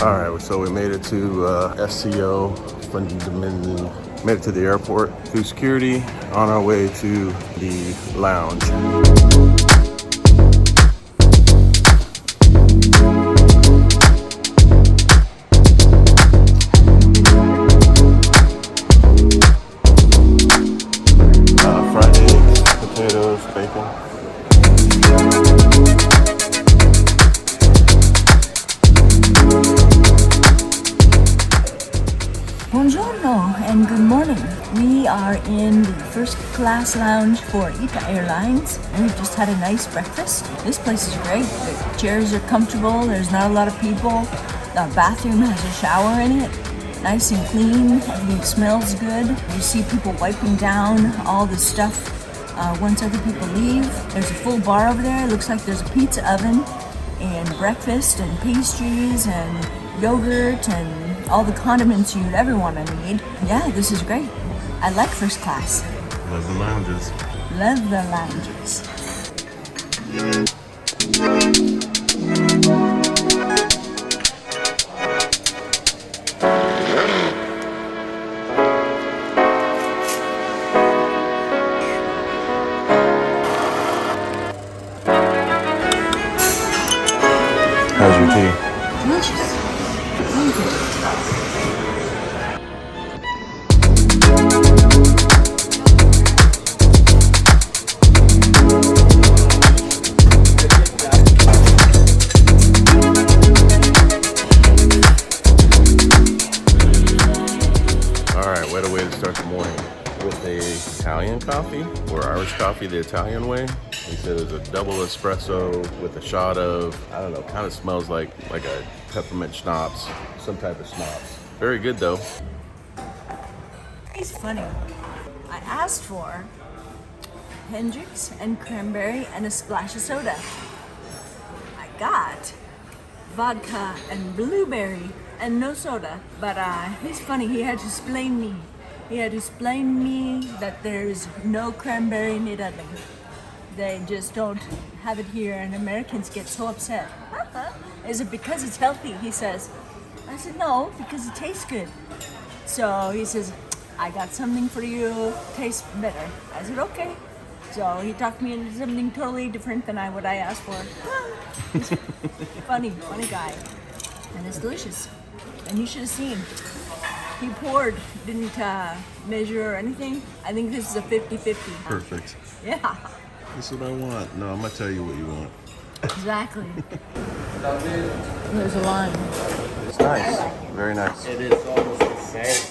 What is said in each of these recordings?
Alright, so we made it to FCO, made it to the airport through security, on our way to the lounge. Fried eggs, potatoes, bacon. Buongiorno and good morning. We are in the first class lounge for ITA Airlines and we've just had a nice breakfast. This place is great. The chairs are comfortable. There's not a lot of people. The bathroom has a shower in it. Nice and clean. Everything smells good. You see people wiping down all the stuff once other people leave. There's a full bar over there. It looks like there's a pizza oven and breakfast and pastries and yogurt and all the condiments you'd ever want to need. Yeah, this is great. I like first class. Love the lounges. Love the lounges. How's your tea? Delicious. Really good. Alright, what a way to start the morning. With a Italian coffee, or Irish coffee the Italian way. He said it's a double espresso with a shot of, I don't know, kind of smells like a peppermint schnapps, some type of schnapps. Very good though. It's funny. I asked for Hendrix and cranberry and a splash of soda. I got vodka and blueberry and no soda. But he's funny. He had to explain me. He had to explain me that there's no cranberry in Italy. They just don't have it here, and Americans get so upset. Is it because it's healthy? He says. I said no, because it tastes good. So he says, I got something for you, tastes better. I said okay. So he talked me into something totally different than what I asked for. He's funny guy, and it's delicious. And you should have seen. He poured, didn't measure or anything. I think this is a 50-50. Perfect. Yeah. That's what I want. No, I'm gonna tell you what you want. Exactly. There's a line. It's nice. Very nice. It is almost the same.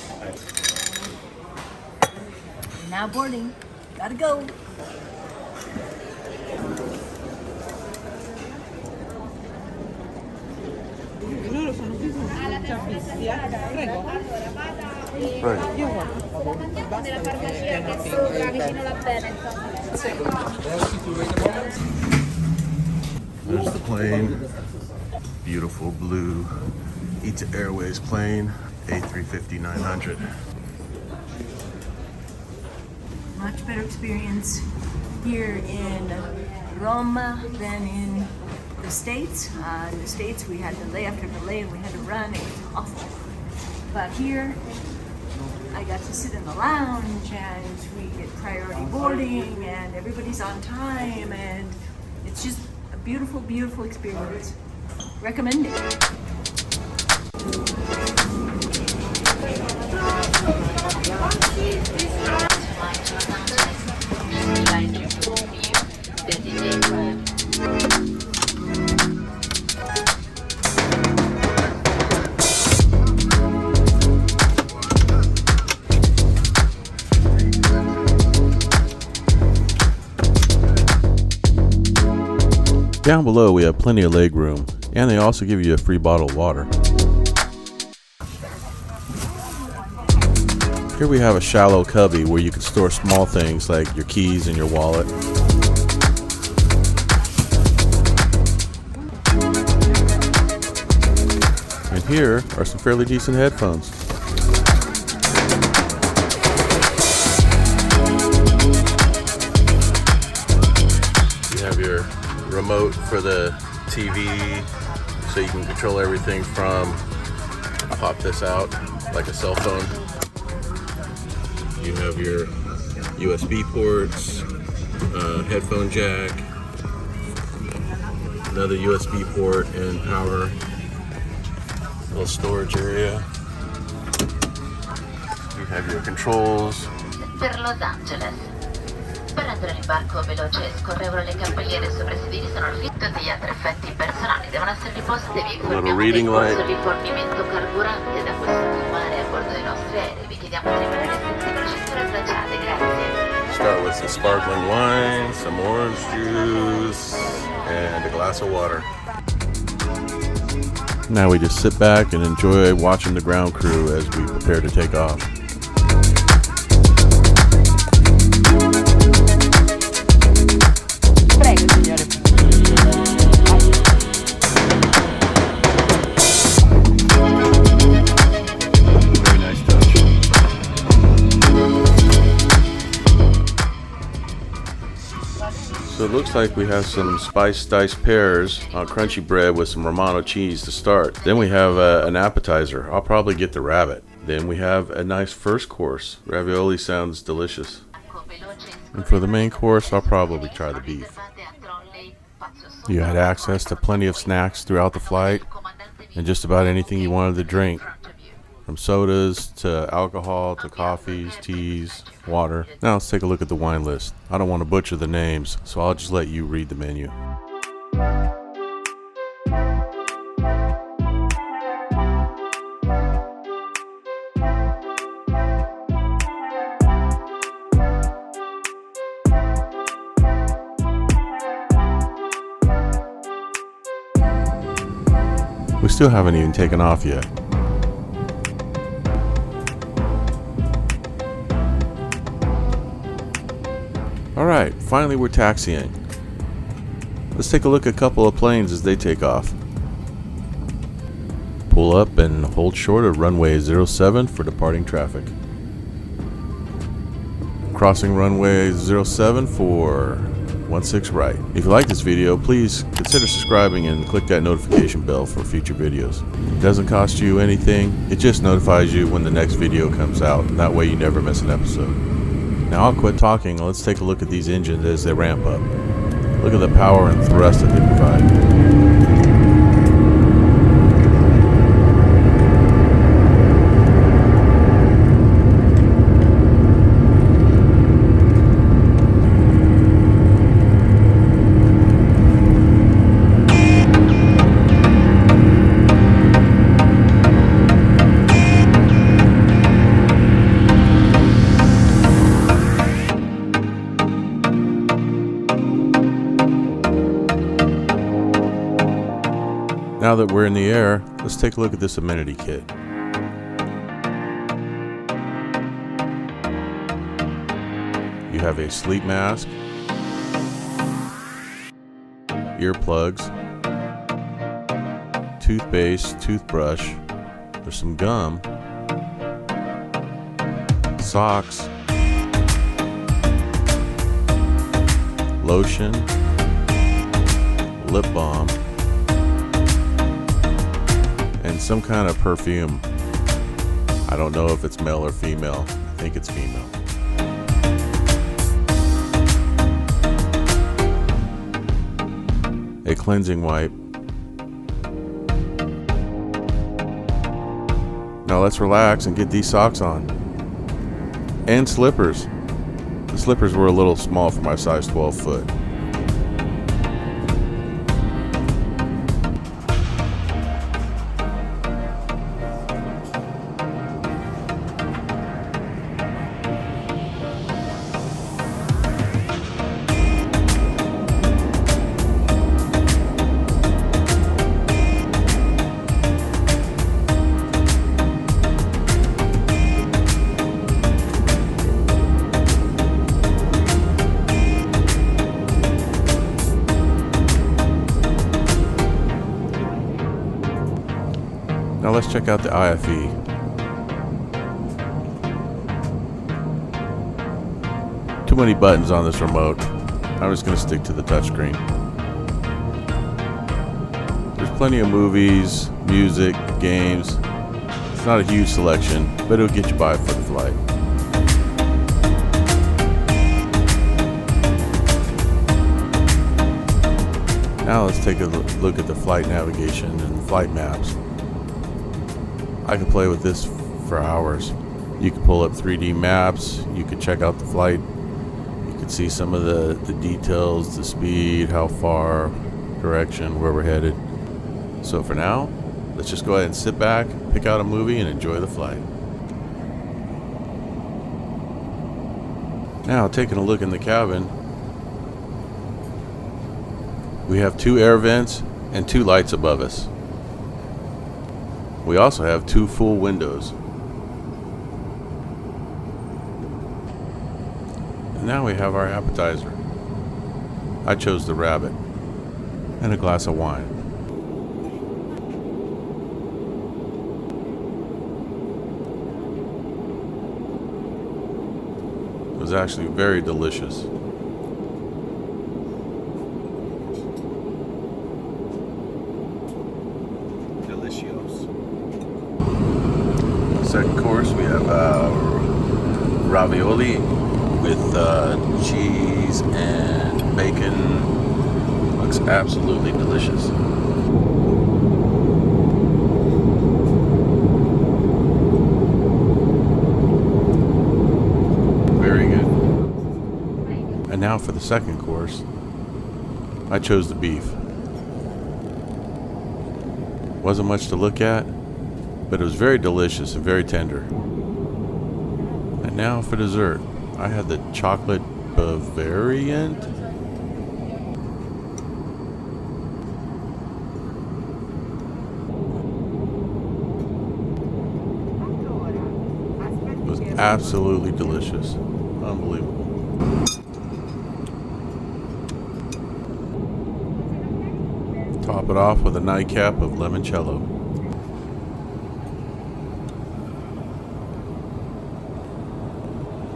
Now boarding. Gotta go. Right. There's the plane. Beautiful blue ITA Airways plane, A350-900. Much better experience here in Rome than in the States. In the States we had delay after delay and we had to run. It was awful. But here I got to sit in the lounge and we get priority boarding and everybody's on time and it's just a beautiful, beautiful experience. Recommend it. Down below we have plenty of leg room, and they also give you a free bottle of water. Here we have a shallow cubby where you can store small things like your keys and your wallet. And here are some fairly decent headphones. You have your remote for the TV, so you can control everything from pop this out like a cell phone. You have your USB ports, headphone jack, another USB port and power, little storage area. You have your controls. Per Los Angeles. Per rendere l'imbarco veloce e scorrevole, le cappelliere sopra i sedili sono tutti gli altri effetti personali devono essere riposti. Vi informiamo del corso di fornimento carburante da questo mare a bordo dei nostri aerei. Vi chiediamo di rimanere senza procedure tracciate, grazie. Start with some sparkling wine, some orange juice, and a glass of water. Now we just sit back and enjoy watching the ground crew as we prepare to take off. So it looks like we have some spiced diced pears on crunchy bread with some Romano cheese to start. Then we have an appetizer. I'll probably get the rabbit. Then we have a nice first course. Ravioli sounds delicious. And for the main course, I'll probably try the beef. You had access to plenty of snacks throughout the flight and just about anything you wanted to drink. From sodas to alcohol to coffees, teas, water. Now let's take a look at the wine list. I don't want to butcher the names, so I'll just let you read the menu. We still haven't even taken off yet. Alright, finally we're taxiing. Let's take a look at a couple of planes as they take off. Pull up and hold short of runway 07 for departing traffic. Crossing runway 07 for 16 right. If you like this video, please consider subscribing and click that notification bell for future videos. It doesn't cost you anything, it just notifies you when the next video comes out, and that way you never miss an episode. Now I'll quit talking and let's take a look at these engines as they ramp up. Look at the power and thrust that they provide. Now that we're in the air, let's take a look at this amenity kit. You have a sleep mask, earplugs, toothpaste, toothbrush, there's some gum, socks, lotion, lip balm, and some kind of perfume. I don't know if it's male or female. I think it's female. A cleansing wipe. Now let's relax and get these socks on. And slippers. The slippers were a little small for my size 12 foot. Now let's check out the IFE. Too many buttons on this remote. I'm just going to stick to the touchscreen. There's plenty of movies, music, games. It's not a huge selection, but it'll get you by for the flight. Now let's take a look at the flight navigation and flight maps. I could play with this for hours. You could pull up 3D maps, you could check out the flight, you could see some of the details, the speed, how far, direction, where we're headed. So for now, let's just go ahead and sit back, pick out a movie, and enjoy the flight. Now, taking a look in the cabin, we have 2 air vents and 2 lights above us. We also have 2 full windows. And now we have our appetizer. I chose the rabbit and a glass of wine. It was actually very delicious. Second course, we have ravioli with cheese and bacon. Looks absolutely delicious. Very good. And now for the second course, I chose the beef. Wasn't much to look at, but it was very delicious and very tender. And now for dessert, I had the chocolate Bavarian. It was absolutely delicious. Unbelievable. Top it off with a nightcap of limoncello.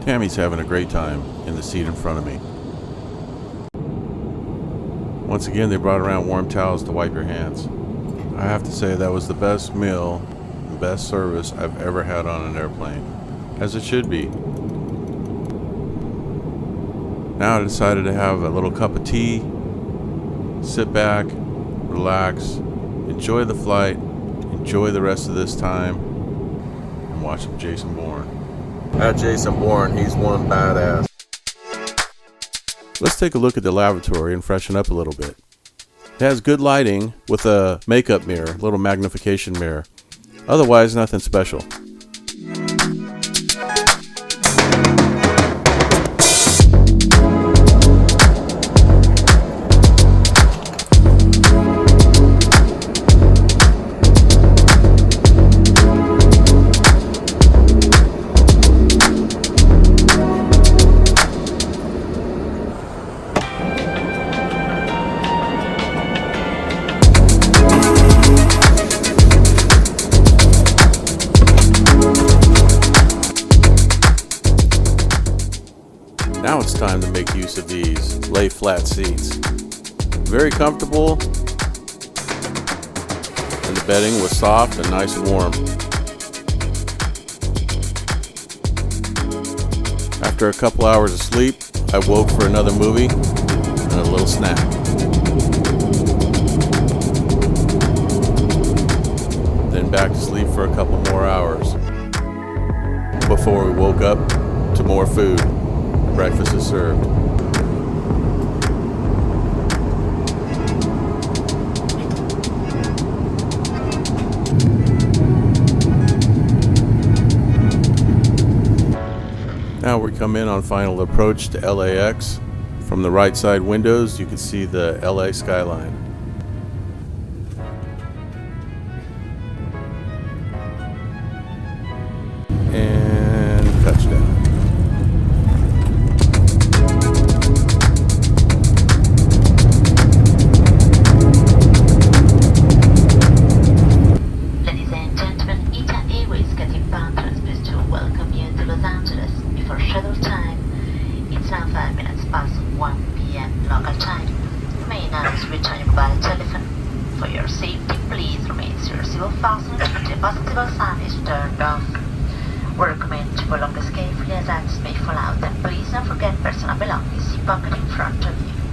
Tammy's having a great time in the seat in front of me. Once again, they brought around warm towels to wipe your hands. I have to say that was the best meal, the best service I've ever had on an airplane, as it should be. Now I decided to have a little cup of tea, sit back, relax, enjoy the flight, enjoy the rest of this time, and watch some Jason Bourne. That Jason Bourne, he's one badass. Let's take a look at the lavatory and freshen up a little bit. It has good lighting with a makeup mirror, little magnification mirror. Otherwise, nothing special. Now it's time to make use of these lay flat seats. Very comfortable, and the bedding was soft and nice and warm. After a couple hours of sleep, I woke for another movie and a little snack. Then back to sleep for a couple more hours before we woke up to more food. Breakfast is served. Now we come in on final approach to LAX. From the right side windows, you can see the LA skyline. And touchdown. Ladies and gentlemen, ITA Airways getting bound transmits to welcome you to Los Angeles before scheduled time. It's now 5 minutes past 1 p.m. local time. You may now return your sun is turned off. We recommend to go longer carefully as items may fall out, and please don't forget personal belongings. See pocket in front of you.